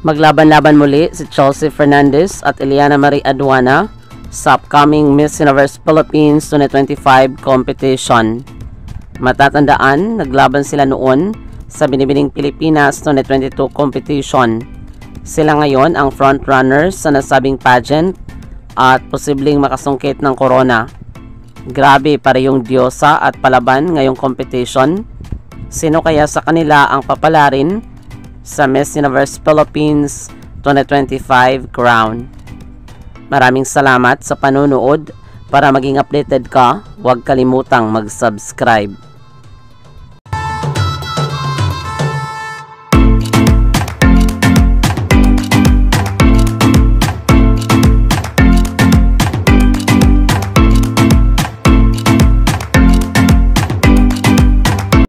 Maglaban-laban muli si Chelsea Fernandez at Eliana Marie Aduana sa upcoming Miss Universe Philippines 2025 competition. Matatandaan, naglaban sila noon sa Binibining Pilipinas 2022 competition. Sila ngayon ang frontrunner sa nasabing pageant at posibleng makasungkit ng corona. Grabe parehong diyosa at palaban ngayong competition. Sino kaya sa kanila ang papalarin sa Miss Universe Philippines 2025 crown? Maraming salamat sa panunood. Para maging updated ka, huwag kalimutang mag-subscribe.